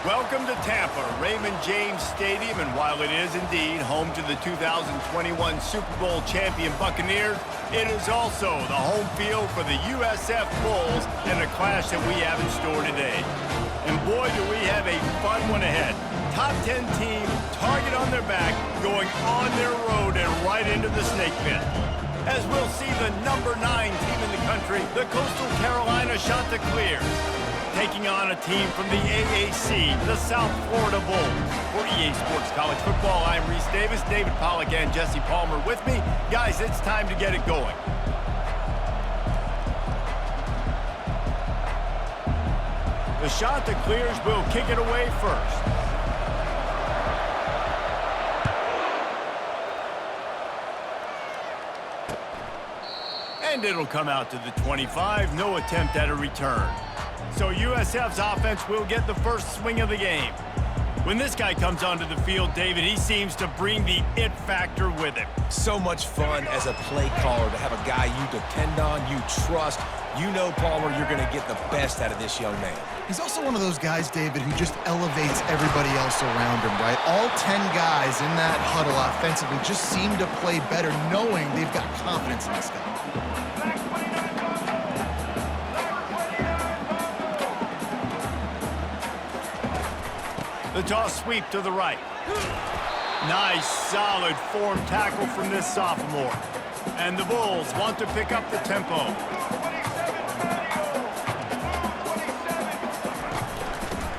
Welcome to Tampa, Raymond James Stadium, and while it is indeed home to the 2021 Super Bowl champion Buccaneers, it is also the home field for the USF Bulls and a clash that we have in store today. And boy, do we have a fun one ahead. Top 10 team, target on their back, going on their road and right into the snake pit. As we'll see the number 9 team in the country, the Coastal Carolina Chanticleers, taking on a team from the AAC, the South Florida Bulls. For EA Sports College Football, I'm Reese Davis, David Pollack, and Jesse Palmer with me. Guys, it's time to get it going. The Chanticleers will kick it away first. And it'll come out to the 25, no attempt at a return. So USF's offense will get the first swing of the game. When this guy comes onto the field, David, he seems to bring the it factor with him. So much fun as a play caller to have a guy you depend on, you trust. You know, Palmer, you're going to get the best out of this young man. He's also one of those guys, David, who just elevates everybody else around him, right? All 10 guys in that huddle offensively just seem to play better knowing they've got confidence in this guy. The toss sweep to the right. Nice, solid form tackle from this sophomore. And the Bulls want to pick up the tempo.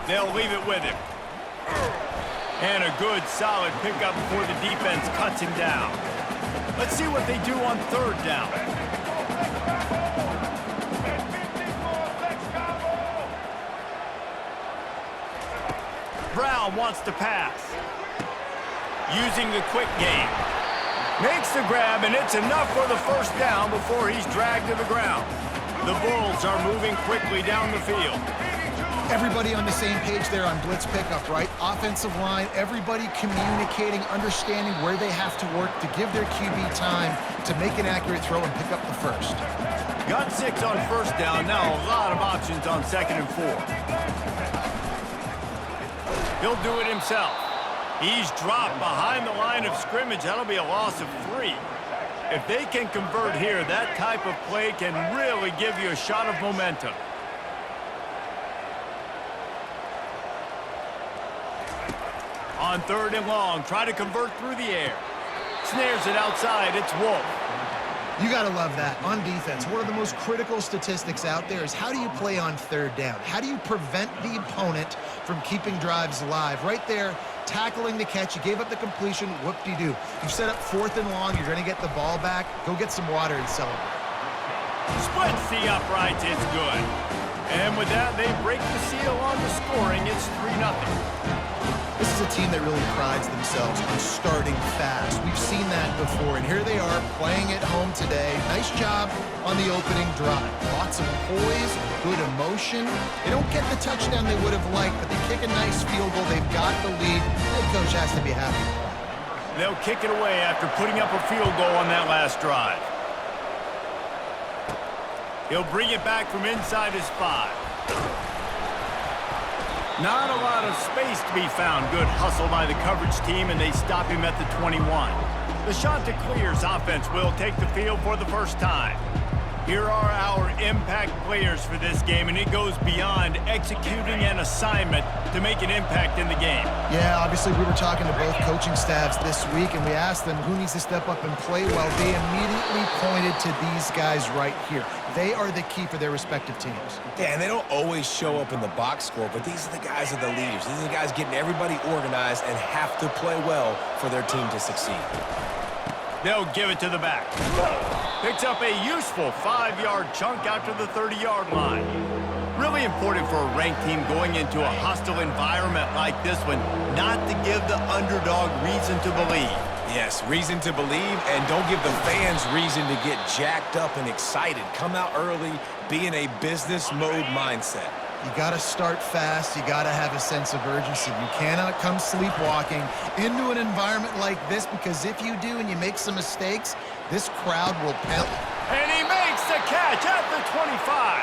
They'll leave it with him. And a good, solid pickup before the defense cuts him down. Let's see what they do on third down. Brown wants to pass. Using the quick game. Makes the grab, and it's enough for the first down before he's dragged to the ground. The Bulls are moving quickly down the field. Everybody on the same page there on blitz pickup, right? Offensive line, everybody communicating, understanding where they have to work to give their QB time to make an accurate throw and pick up the first. Got 6 on first down. Now a lot of options on 2nd and 4. He'll do it himself. He's dropped behind the line of scrimmage. That'll be a loss of 3. If they can convert here, that type of play can really give you a shot of momentum. On 3rd and long, try to convert through the air. Snares it outside. It's Wolf. You got to love that. On defense, one of the most critical statistics out there is how do you play on 3rd down? How do you prevent the opponent from keeping drives alive? Right there, tackling the catch. You gave up the completion. Whoop-de-doo. You've set up 4th and long. You're going to get the ball back. Go get some water and celebrate. Splits the uprights. It's good. And with that, they break the seal on the scoring. It's 3-0. This is a team that really prides themselves on starting fast. We've seen that before, and here they are playing at home today. Nice job on the opening drive. Lots of poise, good emotion. They don't get the touchdown they would have liked, but they kick a nice field goal. They've got the lead. The coach has to be happy. They'll kick it away after putting up a field goal on that last drive. He'll bring it back from inside his 5. Not a lot of space to be found. Good hustle by the coverage team, and they stop him at the 21. The Chanticleers offense will take the field for the first time. Here are our impact players for this game, and it goes beyond executing an assignment to make an impact in the game. Yeah, obviously we were talking to both coaching staffs this week, and we asked them who needs to step up and play well. They immediately pointed to these guys right here. They are the key for their respective teams. Yeah, and they don't always show up in the box score, but these are the guys that are the leaders. These are the guys getting everybody organized and have to play well for their team to succeed. They'll give it to the back. Picks up a useful 5-yard chunk out to the 30-yard line. Really important for a ranked team going into a hostile environment like this one, not to give the underdog reason to believe. Yes, reason to believe, and don't give the fans reason to get jacked up and excited. Come out early, be in a business mode mindset. You got to start fast. You got to have a sense of urgency. You cannot come sleepwalking into an environment like this, because if you do and you make some mistakes, this crowd will pelt. And he makes the catch at the 25.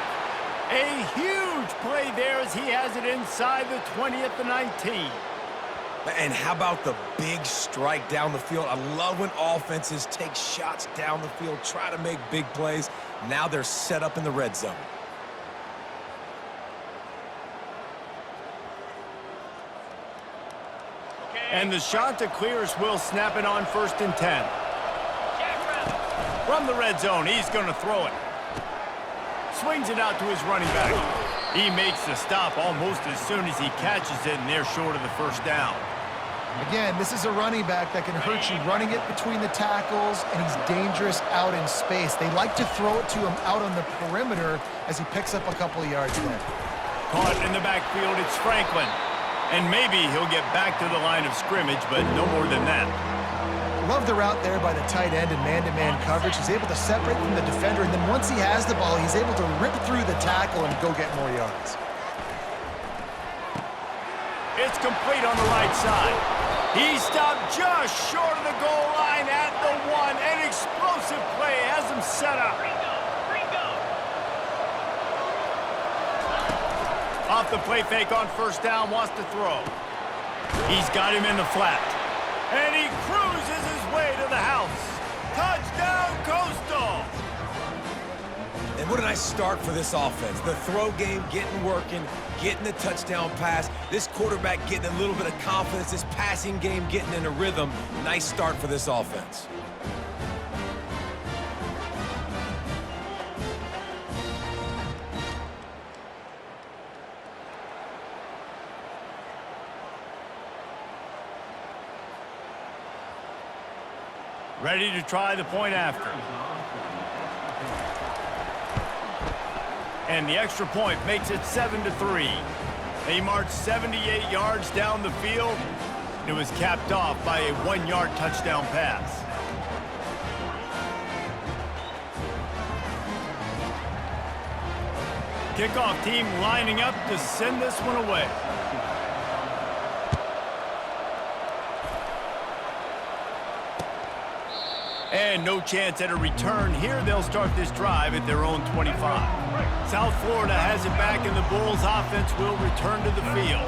A huge play there as he has it inside the 20 at the 19. And how about the big strike down the field? I love when offenses take shots down the field, try to make big plays. Now they're set up in the red zone. And the Chanticleers will snap it on 1st and 10. From the red zone, he's going to throw it. Swings it out to his running back. He makes the stop almost as soon as he catches it, and they're short of the first down. Again, this is a running back that can hurt you running it between the tackles, and he's dangerous out in space. They like to throw it to him out on the perimeter as he picks up a couple of yards there. Caught in the backfield, it's Franklin. And maybe he'll get back to the line of scrimmage, but no more than that. Love the route there by the tight end in man-to-man coverage. He's able to separate from the defender, and then once he has the ball, he's able to rip through the tackle and go get more yards. It's complete on the right side. He stopped just short of the goal line at the 1. An explosive play has him set up. Off the play fake on 1st down, wants to throw. He's got him in the flat. And he cruises his way to the house. Touchdown, Coastal! And what a nice start for this offense. The throw game getting working, getting the touchdown pass. This quarterback getting a little bit of confidence. This passing game getting in a rhythm. Nice start for this offense. Ready to try the point after. And the extra point makes it 7-3. They marched 78 yards down the field. It was capped off by a 1-yard touchdown pass. Kickoff team lining up to send this one away. And no chance at a return here. They'll start this drive at their own 25. South Florida has it back, and the Bulls offense will return to the field.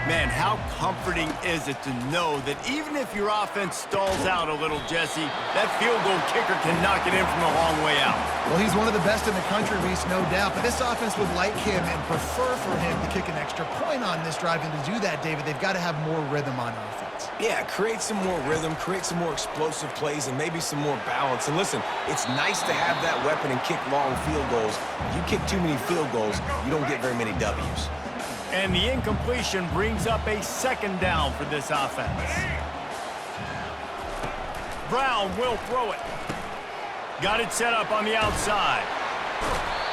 Man, how comforting is it to know that even if your offense stalls out a little, Jesse, that field goal kicker can knock it in from a long way out. Well, he's one of the best in the country, Reese, no doubt. But this offense would like him and prefer for him to kick an extra point on this drive. And to do that, David, they've got to have more rhythm on offense. Yeah, create some more rhythm, create some more explosive plays, and maybe some more balance. And listen, it's nice to have that weapon and kick long field goals. If you kick too many field goals, you don't get very many W's. And the incompletion brings up a 2nd down for this offense. Brown will throw it. Got it set up on the outside.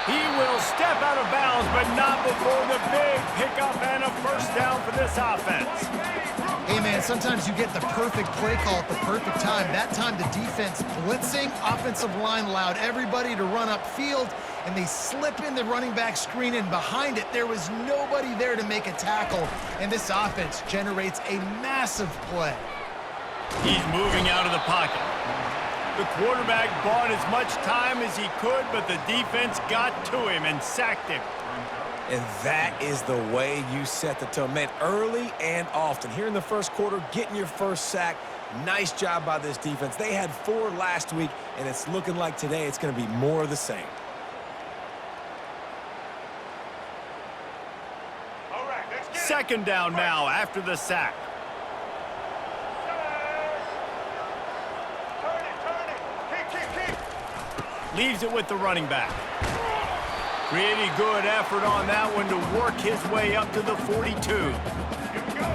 He will step out of bounds, but not before the big pickup and a 1st down for this offense. Hey, man, sometimes you get the perfect play call at the perfect time. That time the defense blitzing, offensive line allowed everybody to run upfield, and they slip in the running back screen, and behind it, there was nobody there to make a tackle, and this offense generates a massive play. He's moving out of the pocket. The quarterback bought as much time as he could, but the defense got to him and sacked him. And that is the way you set the tone. Man, early and often. Here in the first quarter, getting your first sack. Nice job by this defense. They had 4 last week, and it's looking like today it's going to be more of the same. All right, let's get 2nd down now after the sack. Leaves it with the running back. Pretty good effort on that one to work his way up to the 42.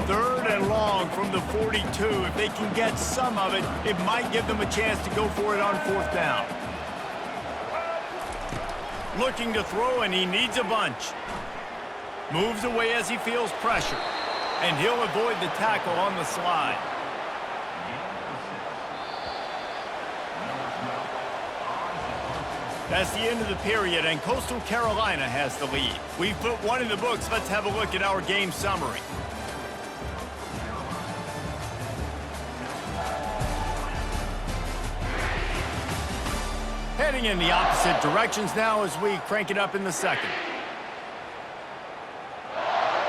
3rd and long from the 42. If they can get some of it, it might give them a chance to go for it on 4th down. Looking to throw, and he needs a bunch. Moves away as he feels pressure. And he'll avoid the tackle on the slide. That's the end of the period, and Coastal Carolina has the lead. We've put one in the books. Let's have a look at our game summary. Heading in the opposite directions now as we crank it up in the 2nd.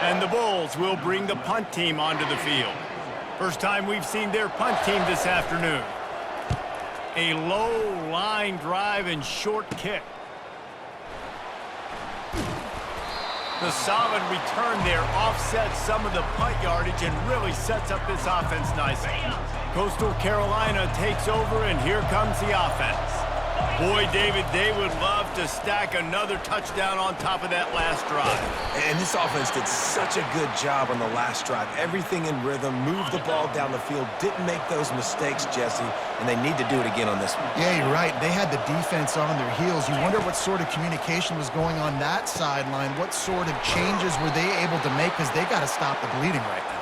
And the Bulls will bring the punt team onto the field. First time we've seen their punt team this afternoon. A low line drive and short kick. The solid return there offsets some of the punt yardage and really sets up this offense nicely. Coastal Carolina takes over, and here comes the offense. Boy, David, they would love to stack another touchdown on top of that last drive. And this offense did such a good job on the last drive. Everything in rhythm, moved the ball down the field, didn't make those mistakes, Jesse, and they need to do it again on this one. Yeah, you're right. They had the defense on their heels. You wonder what sort of communication was going on that sideline. What sort of changes were they able to make, because they got to stop the bleeding right now.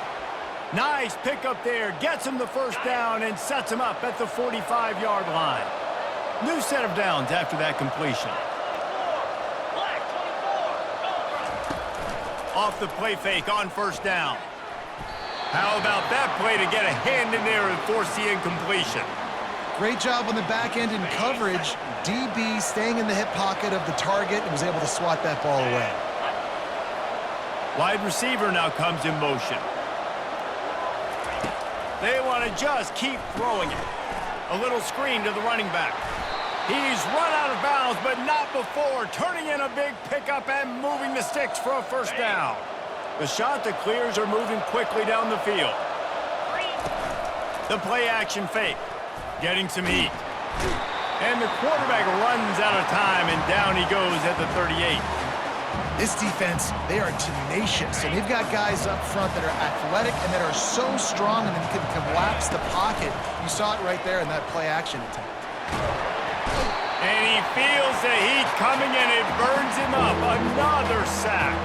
Nice pickup there. Gets him the first down and sets him up at the 45-yard line. New set of downs after that completion. Off the play fake on first down. How about that play to get a hand in there and force the incompletion? Great job on the back end in coverage. DB staying in the hip pocket of the target and was able to swat that ball away. Wide receiver now comes in motion. They want to just keep throwing it. A little screen to the running back. He's run out of bounds, but not before turning in a big pickup and moving the sticks for a first down. The Chanticleers are moving quickly down the field. The play action fake, getting some heat. And the quarterback runs out of time, and down he goes at the 38. This defense, they are tenacious, and they've got guys up front that are athletic and that are so strong and that can collapse the pocket. You saw it right there in that play action attempt. And he feels the heat coming, and it burns him up. Another sack.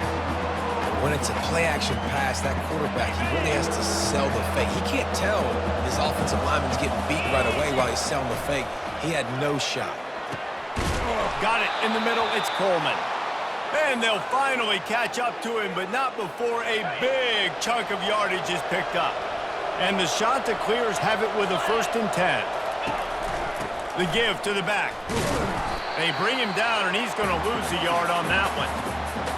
When it's a play-action pass, that quarterback, he really has to sell the fake. He can't tell his offensive lineman's getting beat right away while he's selling the fake. He had no shot. Got it in the middle. It's Coleman. And they'll finally catch up to him, but not before a big chunk of yardage is picked up. And the Chanticleers have it with a 1st and 10. The give to the back. They bring him down, and he's going to lose a yard on that one.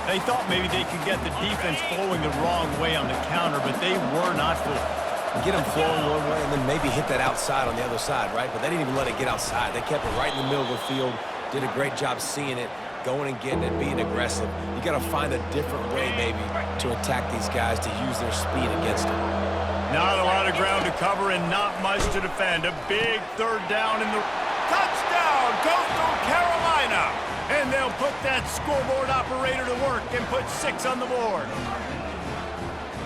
They thought maybe they could get the defense flowing the wrong way on the counter, but they were not fooled. Get them flowing one way and then maybe hit that outside on the other side, right? But they didn't even let it get outside. They kept it right in the middle of the field, did a great job seeing it, going and getting it, being aggressive. You got to find a different way maybe to attack these guys, to use their speed against them. Not a lot of ground to cover and not much to defend. A big 3rd down in the... Touchdown, Coastal Carolina! And they'll put that scoreboard operator to work and put 6 on the board.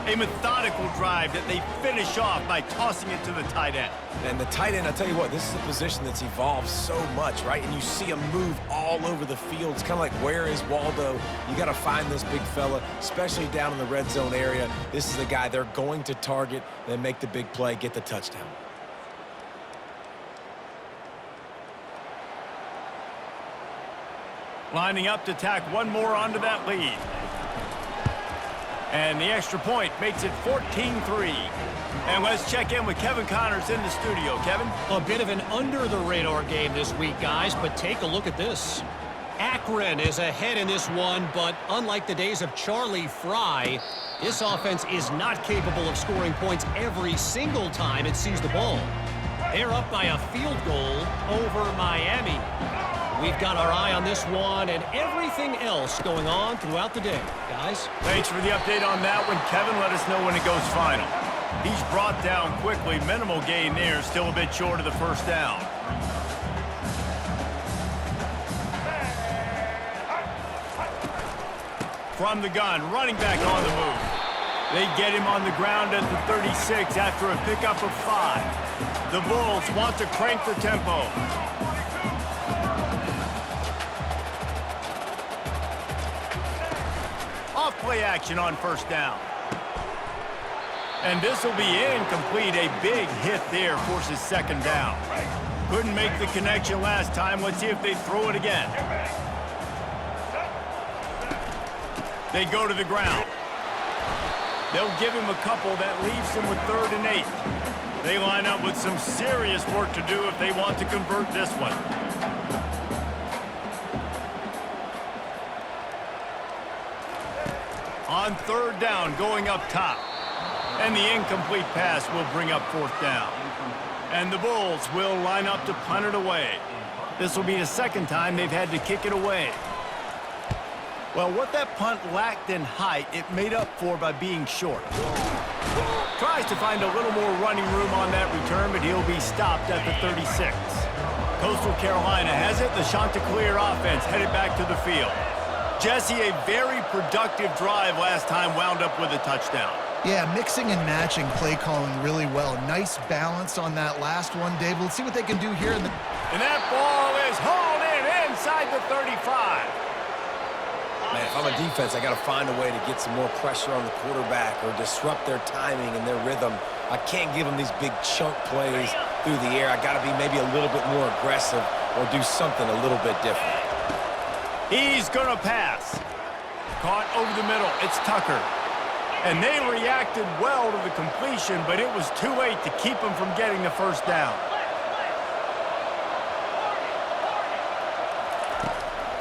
A methodical drive that they finish off by tossing it to the tight end. And the tight end, I'll tell you what, this is a position that's evolved so much, right? And you see him move all over the field. It's kind of like, where is Waldo? You got to find this big fella, especially down in the red zone area. This is the guy they're going to target, then make the big play, get the touchdown. Lining up to tack one more onto that lead. And the extra point makes it 14-3. And let's check in with Kevin Connors in the studio. Kevin? A bit of an under-the-radar game this week, guys, but take a look at this. Akron is ahead in this one, but unlike the days of Charlie Fry, this offense is not capable of scoring points every single time it sees the ball. They're up by a field goal over Miami. We've got our eye on this one and everything else going on throughout the day, guys. Thanks for the update on that one, Kevin. Let us know when it goes final. He's brought down quickly. Minimal gain there. Still a bit short of the first down. From the gun, running back on the move. They get him on the ground at the 36 after a pickup of 5. The Bulls want to crank the tempo. Off play action on first down. And this will be incomplete. A big hit there forces 2nd down. Couldn't make the connection last time. Let's see if they throw it again. They go to the ground. They'll give him a couple. That leaves him with 3rd and 8. They line up with some serious work to do if they want to convert this one. On third down, going up top. And the incomplete pass will bring up fourth down. And the Bulls will line up to punt it away. This will be the second time they've had to kick it away. Well, what that punt lacked in height, it made up for by being short. Tries to find a little more running room on that return, but he'll be stopped at the 36. Coastal Carolina has it. The Chanticleer offense headed back to the field. Jesse, a very productive drive last time, wound up with a touchdown. Yeah, mixing and matching play calling really well. Nice balance on that last one, Dave. Let's see what they can do here. And that ball is hauled in inside the 35. Man, if I'm a defense, I got to find a way to get some more pressure on the quarterback or disrupt their timing and their rhythm. I can't give them these big chunk plays through the air. I got to be maybe a little bit more aggressive or do something a little bit different. He's going to pass. Caught over the middle. It's Tucker. And they reacted well to the completion, but it was too late to keep him from getting the first down.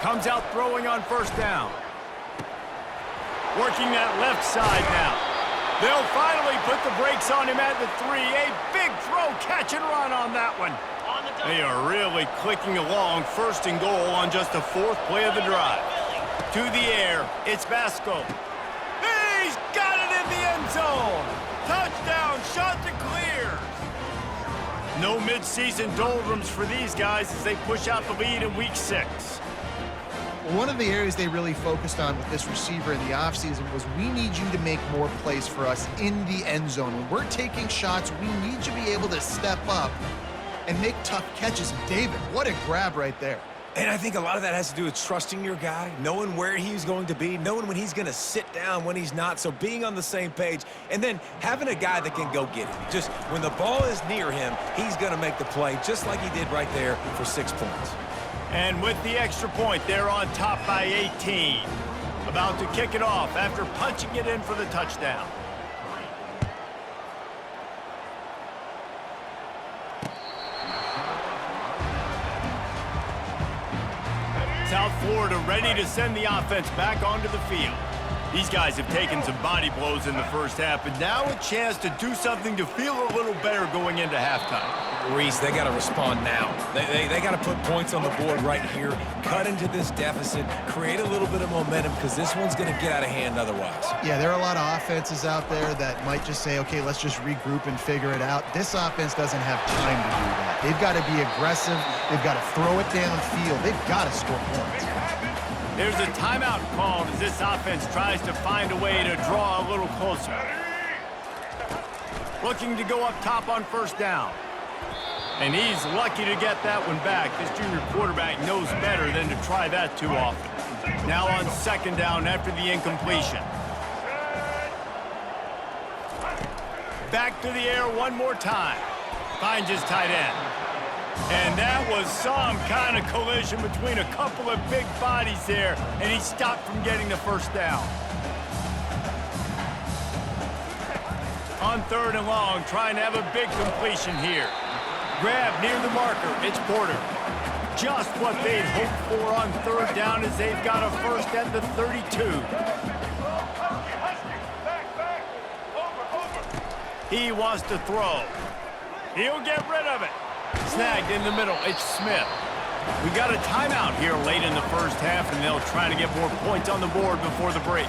Comes out throwing on first down. Working that left side now. They'll finally put the brakes on him at the 3. A big throw, catch and run on that one. They are really clicking along, first and goal on just the fourth play of the drive. To the air, it's Basco. He's got it in the end zone. Touchdown, Chanticleers. No midseason doldrums for these guys as they push out the lead in week 6. One of the areas they really focused on with this receiver in the offseason was we need you to make more plays for us in the end zone. When we're taking shots, we need you to be able to step up and make tough catches. And David, what a grab right there. And I think a lot of that has to do with trusting your guy, knowing where he's going to be, knowing when he's going to sit down, when he's not, so being on the same page, and then having a guy that can go get it. Just when the ball is near him, he's going to make the play just like he did right there for 6 points. And with the extra point, they're on top by 18. About to kick it off after punching it in for the touchdown. South Florida ready to send the offense back onto the field. These guys have taken some body blows in the first half, but now a chance to do something to feel a little better going into halftime. Reese, they got to respond now. They got to put points on the board right here, cut into this deficit, create a little bit of momentum because this one's going to get out of hand otherwise. Yeah, there are a lot of offenses out there that might just say, okay, let's just regroup and figure it out. This offense doesn't have time to do that. They've got to be aggressive. They've got to throw it downfield. They've got to score points. There's a timeout called as this offense tries to find a way to draw a little closer. Looking to go up top on first down. And he's lucky to get that one back. This junior quarterback knows better than to try that too often. Now on second down after the incompletion. Back to the air one more time. Finds his tight end. And that was some kind of collision between a couple of big bodies there, and he stopped from getting the first down. On third and long, trying to have a big completion here. Grab near the marker, it's Porter. Just what they'd hoped for on third down as they've got a first at the 32. He wants to throw. He'll get rid of it. Snagged in the middle, it's Smith. We got a timeout here late in the first half, and they'll try to get more points on the board before the break.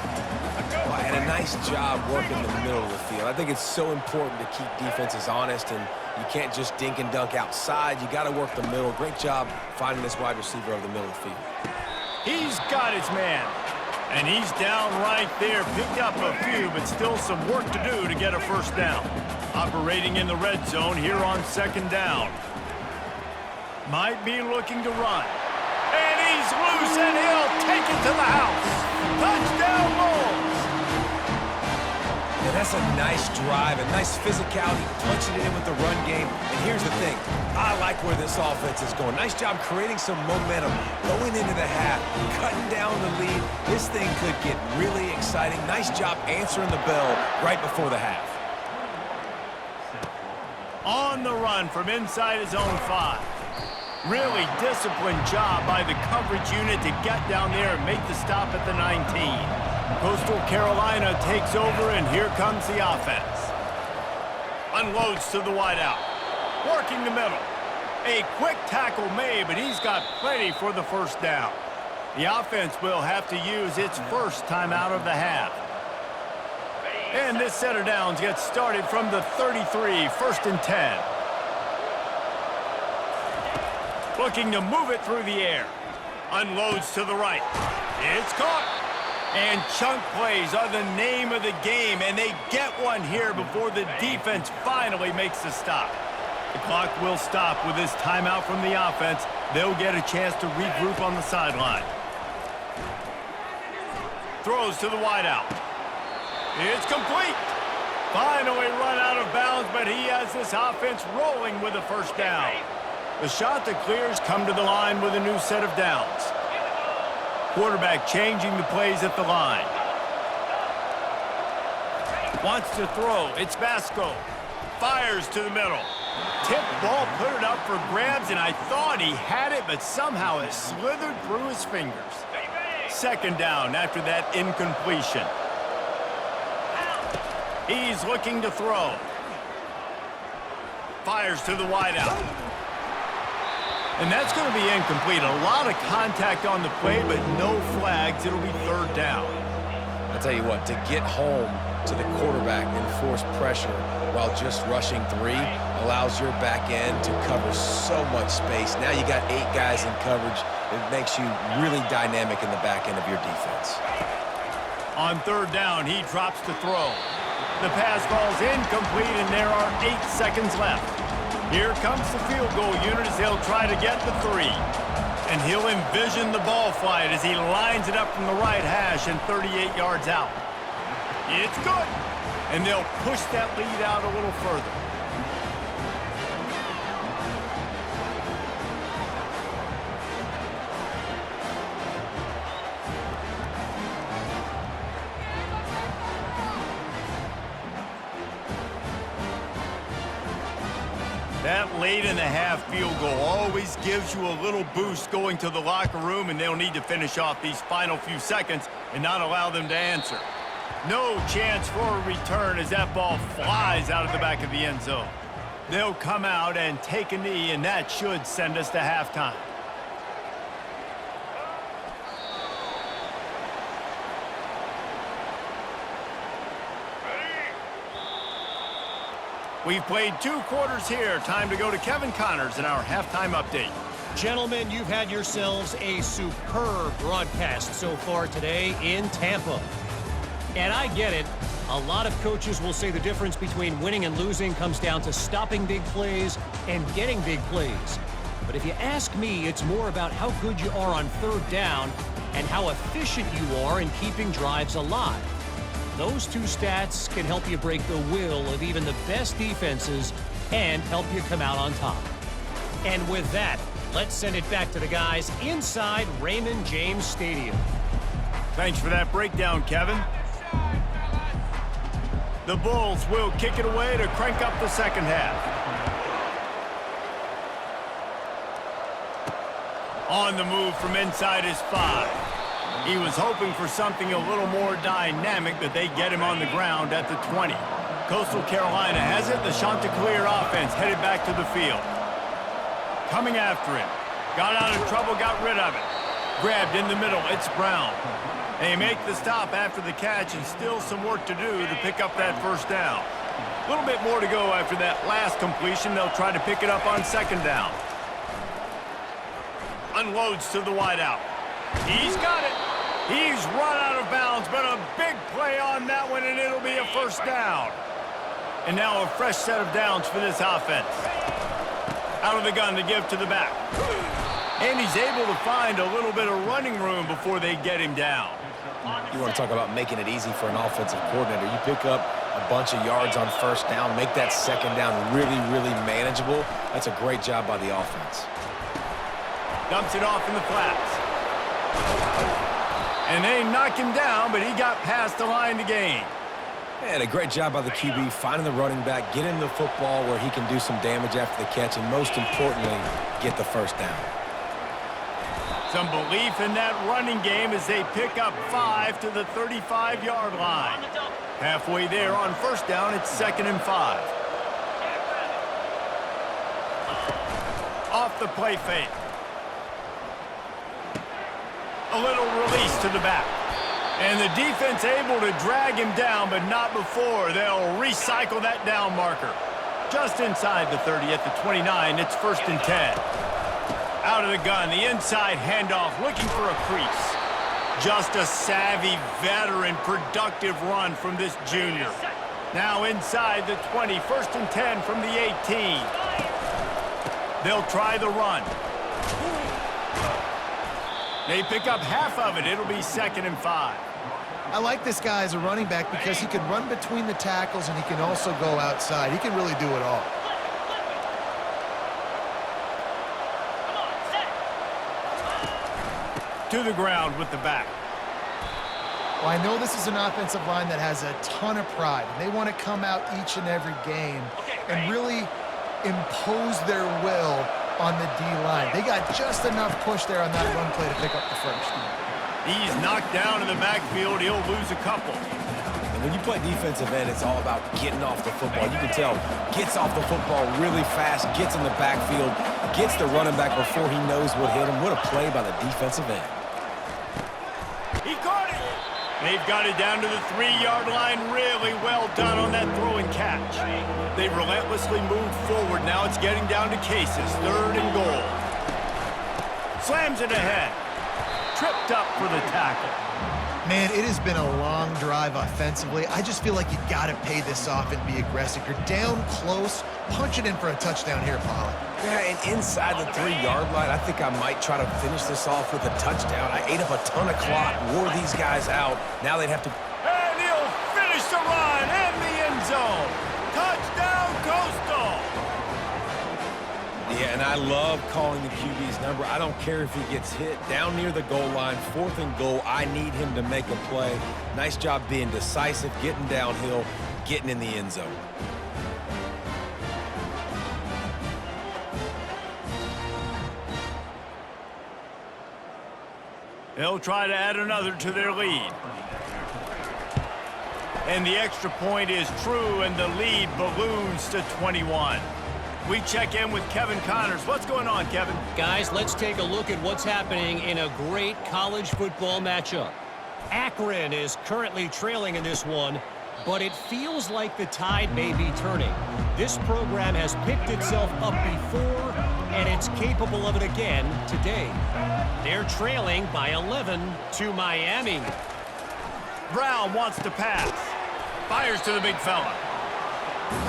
Well, and a nice job working the middle of the field. I think it's so important to keep defenses honest, and you can't just dink and dunk outside. You got to work the middle. Great job finding this wide receiver over the middle of the field. He's got his man, and he's down right there. Picked up a few, but still some work to do to get a first down. Operating in the red zone here on second down. Might be looking to run. And he's loose, and he'll take it to the house. Touchdown, Bulls! Yeah, that's a nice drive, a nice physicality, punching it in with the run game. And here's the thing. I like where this offense is going. Nice job creating some momentum going into the half, cutting down the lead. This thing could get really exciting. Nice job answering the bell right before the half. On the run from inside his own 5. Really disciplined job by the coverage unit to get down there and make the stop at the 19. Coastal Carolina takes over, and here comes the offense. Unloads to the wideout. Working the middle. A quick tackle made, but he's got plenty for the first down. The offense will have to use its first timeout of the half. And this set of downs gets started from the 33, 1st and 10. Looking to move it through the air. Unloads to the right. It's caught. And chunk plays are the name of the game, and they get one here before the defense finally makes the stop. The clock will stop with this timeout from the offense. They'll get a chance to regroup on the sideline. Throws to the wideout. It's complete. Finally run out of bounds, but he has this offense rolling with a first down. The Chanticleers come to the line with a new set of downs. Quarterback changing the plays at the line. Wants to throw. It's Vasco. Fires to the middle. Tip ball, put it up for grabs, and I thought he had it, but somehow it slithered through his fingers. Second down after that incompletion. He's looking to throw. Fires to the wideout. And that's going to be incomplete. A lot of contact on the play, but no flags. It'll be third down. I'll tell you what, to get home to the quarterback and force pressure while just rushing 3 allows your back end to cover so much space. Now you got 8 guys in coverage. It makes you really dynamic in the back end of your defense. On third down, he drops to throw. The pass falls incomplete, and there are 8 seconds left. Here comes the field goal unit as they'll try to get the 3. And he'll envision the ball flight as he lines it up from the right hash and 38 yards out. It's good. And they'll push that lead out a little further. That late in the half field goal always gives you a little boost going to the locker room, and they'll need to finish off these final few seconds and not allow them to answer. No chance for a return as that ball flies out of the back of the end zone. They'll come out and take a knee, and that should send us to halftime. We've played 2 quarters here. Time to go to Kevin Connors in our halftime update. Gentlemen, you've had yourselves a superb broadcast so far today in Tampa. And I get it. A lot of coaches will say the difference between winning and losing comes down to stopping big plays and getting big plays. But if you ask me, it's more about how good you are on third down and how efficient you are in keeping drives alive. Those 2 stats can help you break the will of even the best defenses and help you come out on top. And with that, let's send it back to the guys inside Raymond James Stadium. Thanks for that breakdown, Kevin. The Bulls will kick it away to crank up the second half. On the move from inside his 5. He was hoping for something a little more dynamic, but they get him on the ground at the 20. Coastal Carolina has it. The Chanticleer offense headed back to the field. Coming after him. Got out of trouble, got rid of it. Grabbed in the middle. It's Brown. They make the stop after the catch, and still some work to do to pick up that first down. A little bit more to go after that last completion. They'll try to pick it up on second down. Unloads to the wideout. He's got it. He's run out of bounds, but a big play on that one, and it'll be a first down. And now a fresh set of downs for this offense. Out of the gun to give to the back. And he's able to find a little bit of running room before they get him down. You want to talk about making it easy for an offensive coordinator. You pick up a bunch of yards on first down, make that second down really, really manageable. That's a great job by the offense. Dumps it off in the flats. And they knock him down, but he got past the line to gain. And a great job by the QB, finding the running back, getting the football where he can do some damage after the catch, and most importantly, get the first down. Some belief in that running game as they pick up 5 to the 35-yard line. Halfway there on first down, it's 2nd and 5. Off the play fake. A little release to the back. And the defense able to drag him down, but not before they'll recycle that down marker. Just inside the 30 at the 29, it's 1st and 10. Out of the gun, the inside handoff, looking for a crease. Just a savvy, veteran, productive run from this junior. Now inside the 20, 1st and 10 from the 18. They'll try the run. They pick up half of it. It'll be 2nd and 5. I like this guy as a running back because he can run between the tackles and he can also go outside. He can really do it all. To the ground with the back. Well, I know this is an offensive line that has a ton of pride. And they want to come out each and every game and really impose their will on the D-line. They got just enough push there on that run play to pick up the first. He's knocked down in the backfield. He'll lose a couple. And when you play defensive end, it's all about getting off the football. You can tell, gets off the football really fast, gets in the backfield, gets the running back before he knows what hit him. What a play by the defensive end. He caught it. They've got it down to the 3-yard line. Really well done on that throw and catch. They've relentlessly moved forward. Now it's getting down to cases. 3rd and goal. Slams it ahead. Tripped up for the tackle. Man, it has been a long drive offensively. I just feel like you got to pay this off and be aggressive. You're down close. Punch it in for a touchdown here, Pollard. Yeah, and inside the 3-yard line, I think I might try to finish this off with a touchdown. I ate up a ton of clock, wore these guys out. Now they'd have to... And he'll finish the run in the end zone. Touchdown, Coastal. Yeah, and I love calling the QB's number. I don't care if he gets hit down near the goal line, 4th and goal. I need him to make a play. Nice job being decisive, getting downhill, getting in the end zone. They'll try to add another to their lead. And the extra point is true, and the lead balloons to 21. We check in with Kevin Connors. What's going on, Kevin? Guys, let's take a look at what's happening in a great college football matchup. Akron is currently trailing in this one, but it feels like the tide may be turning. This program has picked itself up before, and it's capable of it again today. They're trailing by 11 to Miami. Brown wants to pass. Fires to the big fella.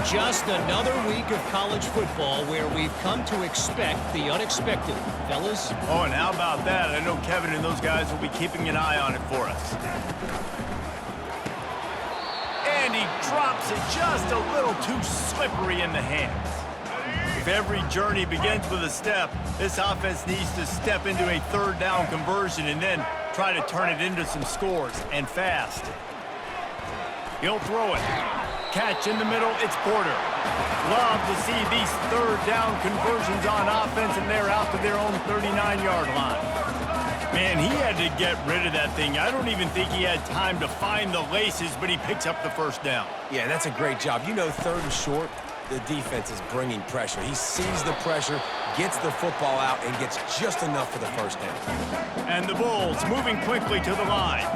Just another week of college football where we've come to expect the unexpected. Fellas? Oh, and how about that? I know Kevin and those guys will be keeping an eye on it for us. And he drops it just a little too slippery in the hands. If every journey begins with a step, this offense needs to step into a 3rd down conversion and then try to turn it into some scores, and fast. He'll throw it. Catch in the middle, it's Porter. Love to see these 3rd down conversions on offense, and they're out to their own 39-yard line. Man, he had to get rid of that thing. I don't even think he had time to find the laces, but he picks up the 1st down. Yeah, that's a great job. You know, 3rd and short, the defense is bringing pressure. He sees the pressure, gets the football out, and gets just enough for the 1st down. And the Bulls moving quickly to the line.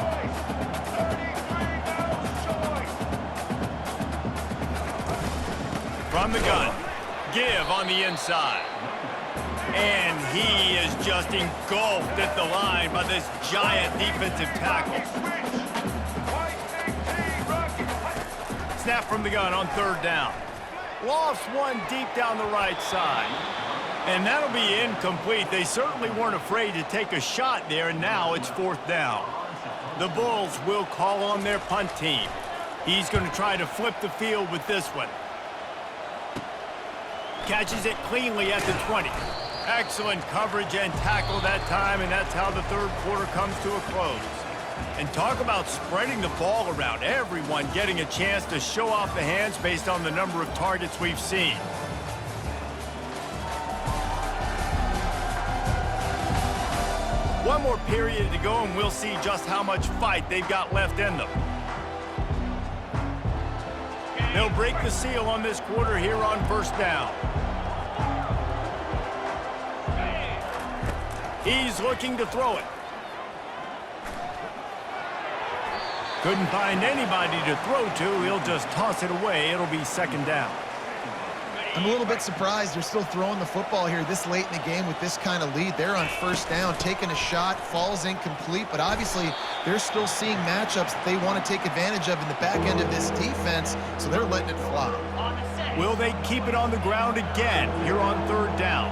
From the gun, give on the inside. And he is just engulfed at the line by this giant defensive tackle. Snap from the gun on 3rd down. Lost one deep down the right side. And that'll be incomplete. They certainly weren't afraid to take a shot there, and now it's 4th down. The Bulls will call on their punt team. He's going to try to flip the field with this one. Catches it cleanly at the 20. Excellent coverage and tackle that time, and that's how the 3rd quarter comes to a close. And talk about spreading the ball around. Everyone getting a chance to show off the hands based on the number of targets we've seen. One more period to go, and we'll see just how much fight they've got left in them. They'll break the seal on this quarter here on first down. He's looking to throw it. Couldn't find anybody to throw to. He'll just toss it away. It'll be second down. I'm a little bit surprised they're still throwing the football here this late in the game with this kind of lead. They're on first down, taking a shot, falls incomplete, but obviously they're still seeing matchups that they want to take advantage of in the back end of this defense, so they're letting it fly. Will they keep it on the ground again here on third down?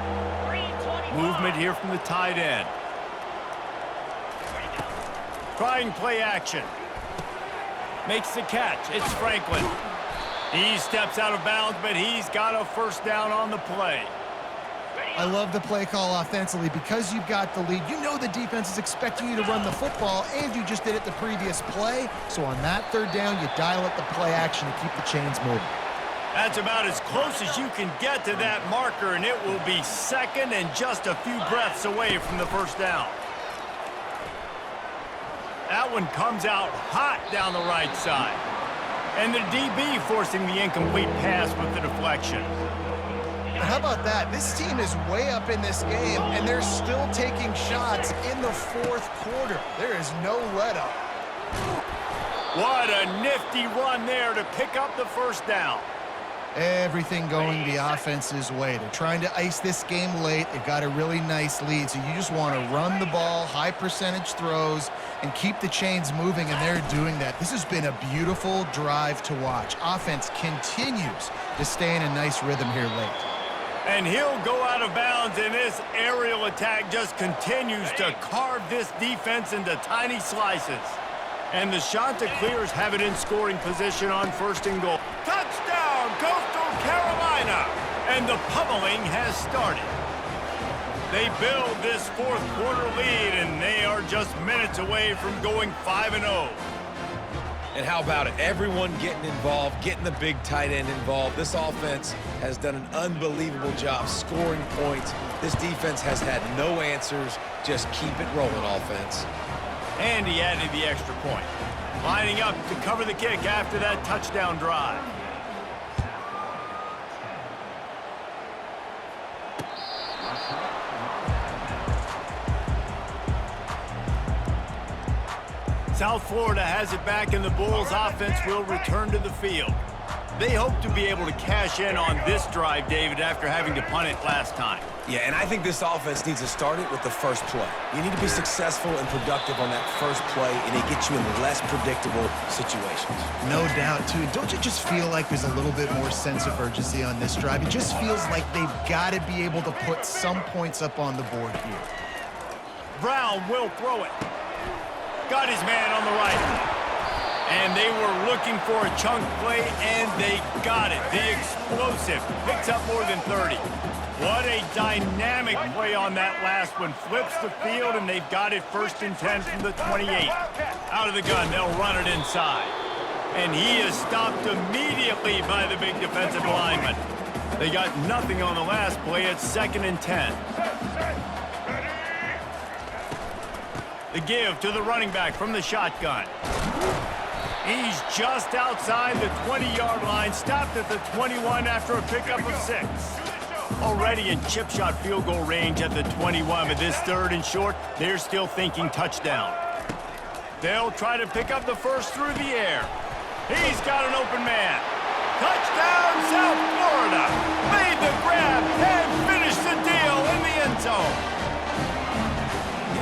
Movement here from the tight end. Trying play action. Makes the catch. It's Franklin. He steps out of bounds, but he's got a first down on the play. I love the play call offensively because you've got the lead. You know the defense is expecting you to run the football, and you just did it the previous play. So on that third down, you dial up the play action to keep the chains moving. That's about as close as you can get to that marker, and it will be second and just a few breaths away from the first down. That one comes out hot down the right side. And the DB forcing the incomplete pass with the deflection. How about that? This team is way up in this game, and they're still taking shots in the fourth quarter. There is no let-up. What a nifty run there to pick up the first down. Everything going the offense's way. They're trying to ice this game late. They've got a really nice lead, so you just want to run the ball, high percentage throws, and keep the chains moving, and they're doing that. This has been a beautiful drive to watch. Offense continues to stay in a nice rhythm here late. And he'll go out of bounds, and this aerial attack just continues to carve this defense into tiny slices. And the Chanticleers have it in scoring position on first and goal. Touchdown, Coastal Carolina! And the pummeling has started. They build this fourth quarter lead, and they are just minutes away from going 5-0. And how about it? Everyone getting involved, getting the big tight end involved. This offense has done an unbelievable job scoring points. This defense has had no answers. Just keep it rolling, offense. And he added the extra point. Lining up to cover the kick after that touchdown drive. South Florida has it back, and the Bulls offense will return to the field. They hope to be able to cash in on this drive, David, after having to punt it last time. Yeah, and I think this offense needs to start it with the first play. You need to be successful and productive on that first play, and it gets you in less predictable situations. No doubt, too. Don't you just feel like there's a little bit more sense of urgency on this drive? It just feels like they've got to be able to put some points up on the board here. Brown will throw it. Got his man on the right. And they were looking for a chunk play, and they got it. The explosive picks up more than 30. What a dynamic play on that last one. Flips the field, and they've got it 1st and 10 from the 28. Out of the gun, they'll run it inside. And he is stopped immediately by the big defensive lineman. They got nothing on the last play. It's 2nd and 10. The give to the running back from the shotgun. He's just outside the 20-yard line, stopped at the 21 after a pickup of 6. Already in chip shot field goal range at the 21, but this 3rd and short, they're still thinking touchdown. They'll try to pick up the first through the air. He's got an open man. Touchdown, South Florida! Made the grab and finished the deal in the end zone.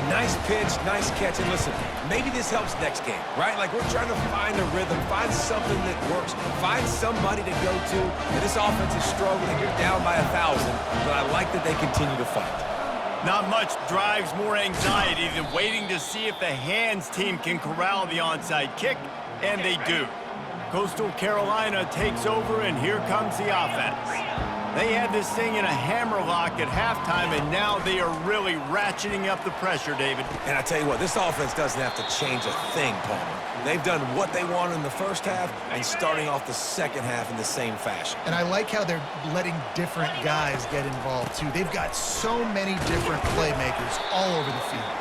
Nice pitch, nice catch, and listen, maybe this helps next game, right? Like, we're trying to find a rhythm, find something that works, find somebody to go to. And this offense is struggling. You're down by 1,000, but I like that they continue to fight. Not much drives more anxiety than waiting to see if the hands team can corral the onside kick, and they do. Coastal Carolina takes over, and here comes the offense. They had this thing in a hammerlock at halftime, and now they are really ratcheting up the pressure, David. And I tell you what, this offense doesn't have to change a thing, Palmer. They've done what they wanted in the first half and starting off the second half in the same fashion. And I like how they're letting different guys get involved, too. They've got so many different playmakers all over the field.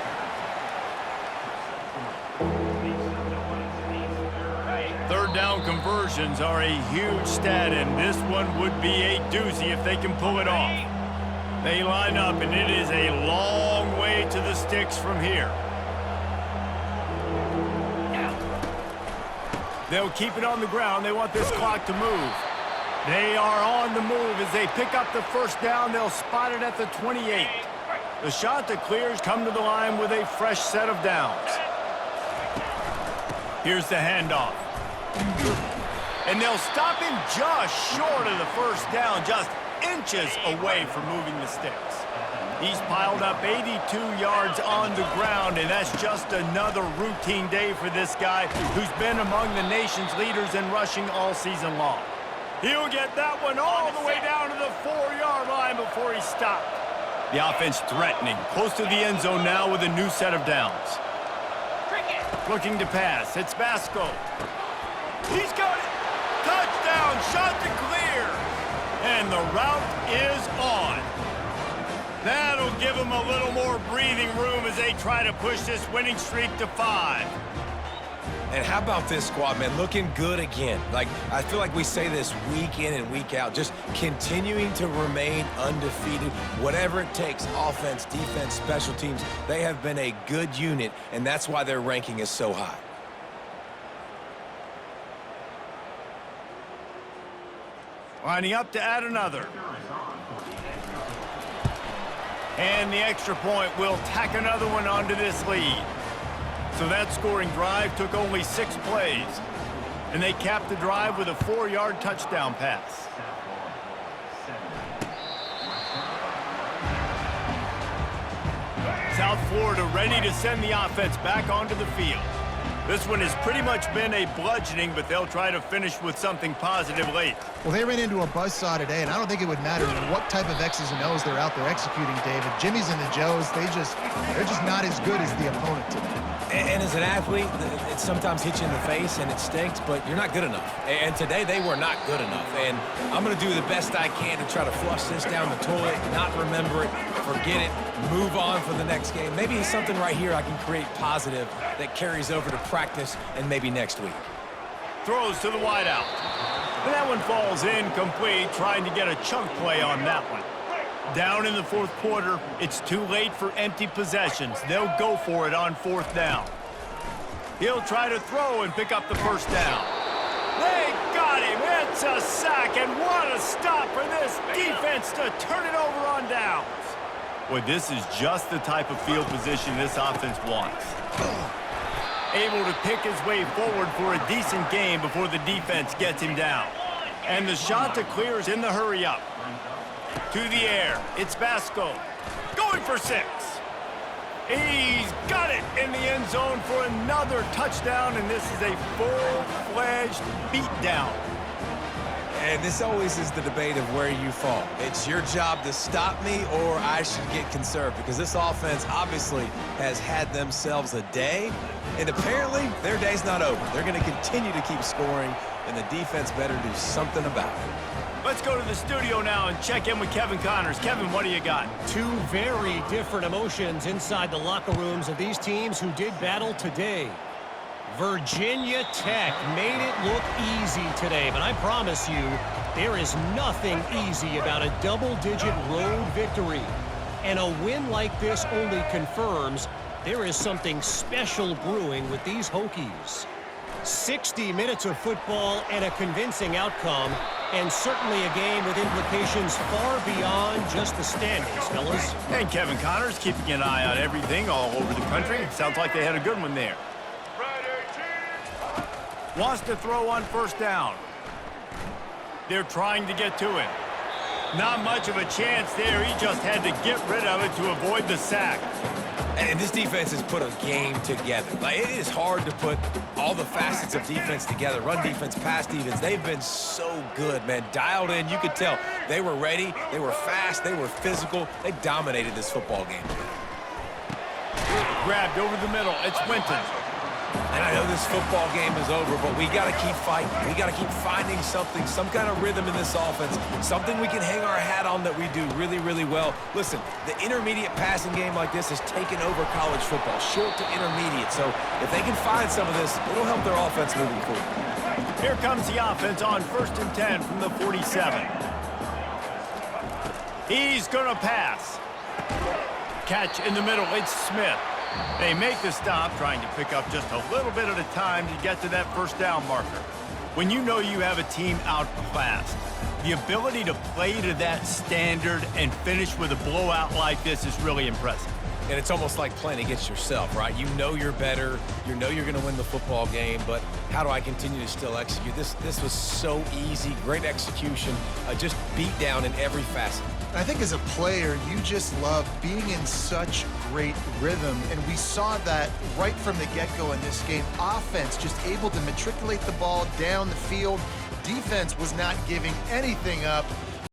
conversions are a huge stat, and this one would be a doozy if they can pull it off. They line up, and it is a long way to the sticks from here. They'll keep it on the ground. They want this clock to move. They are on the move as they pick up the first down. They'll spot it at the 28. The Chanticleers come to the line with a fresh set of downs. Here's the handoff. And they'll stop him just short of the first down, just inches away from moving the sticks. He's piled up 82 yards on the ground, and that's just another routine day for this guy who's been among the nation's leaders in rushing all season long. He'll get that one all the way down to the 4-yard line before he's stopped. The offense threatening, close to the end zone now with a new set of downs. Looking to pass, it's Basco. He's got it! Touchdown, Chanticleers! And the route is on. That'll give them a little more breathing room as they try to push this winning streak to 5. And how about this squad, man? Looking good again. Like, I feel like we say this week in and week out, just continuing to remain undefeated. Whatever it takes, offense, defense, special teams, they have been a good unit, and that's why their ranking is so high. Lining up to add another. And the extra point will tack another one onto this lead. So that scoring drive took only 6 plays. And they capped the drive with a 4-yard touchdown pass. South Florida ready to send the offense back onto the field. This one has pretty much been a bludgeoning, but they'll try to finish with something positive late. Well, they ran into a buzzsaw today, and I don't think it would matter what type of X's and O's they're out there executing, David. Jimmy's and the Joes, they're just not as good as the opponent today. And as an athlete, it sometimes hits you in the face and it stinks, but you're not good enough. And today they were not good enough. And I'm going to do the best I can to try to flush this down the toilet, not remember it, forget it, move on for the next game. Maybe it's something right here I can create positive that carries over to practice and maybe next week. Throws to the wideout. And that one falls incomplete, trying to get a chunk play on that one. Down in the 4th quarter, it's too late for empty possessions. They'll go for it on 4th down. He'll try to throw and pick up the first down. They got him. It's a sack, and what a stop for this defense to turn it over on downs. Boy, this is just the type of field position this offense wants. Able to pick his way forward for a decent game before the defense gets him down. And the Chanticleers in the hurry-up. To the air, it's Basco. Going for 6. He's got it in the end zone for another touchdown, and this is a full-fledged beatdown. And this always is the debate of where you fall. It's your job to stop me, or I should get conserved, because this offense obviously has had themselves a day, and apparently their day's not over. They're going to continue to keep scoring, and the defense better do something about it. Let's go to the studio now and check in with Kevin Connors. Kevin, what do you got? 2 very different emotions inside the locker rooms of these teams who did battle today. Virginia Tech made it look easy today, but I promise you, there is nothing easy about a double-digit road victory. And a win like this only confirms there is something special brewing with these Hokies. 60 minutes of football and a convincing outcome, and certainly a game with implications far beyond just the standings, fellas. And Kevin Connors keeping an eye on everything all over the country. Sounds like they had a good one there. Wants to throw on 1st down. They're trying to get to him. Not much of a chance there. He just had to get rid of it to avoid the sack. And this defense has put a game together. Like, it is hard to put all the facets of defense together. Run defense, pass defense. They've been so good, man. Dialed in. You could tell they were ready. They were fast. They were physical. They dominated this football game. Grabbed over the middle. It's Winton. And I know this football game is over, but we got to keep fighting. We got to keep finding something, some kind of rhythm in this offense, something we can hang our hat on that we do really, really well. Listen, the intermediate passing game like this has taken over college football, short to intermediate. So if they can find some of this, it'll help their offense moving forward. Here comes the offense on 1st and 10 from the 47. He's going to pass. Catch in the middle, it's Smith. They make the stop, trying to pick up just a little bit at a time to get to that first down marker. When you know you have a team outclassed, the ability to play to that standard and finish with a blowout like this is really impressive. And it's almost like playing against yourself, right? You know you're better. You know you're going to win the football game, but how do I continue to still execute? This was so easy, great execution, just beat down in every facet. I think as a player, you just love being in such great rhythm, and we saw that right from the get-go in this game. Offense just able to matriculate the ball down the field. Defense was not giving anything up.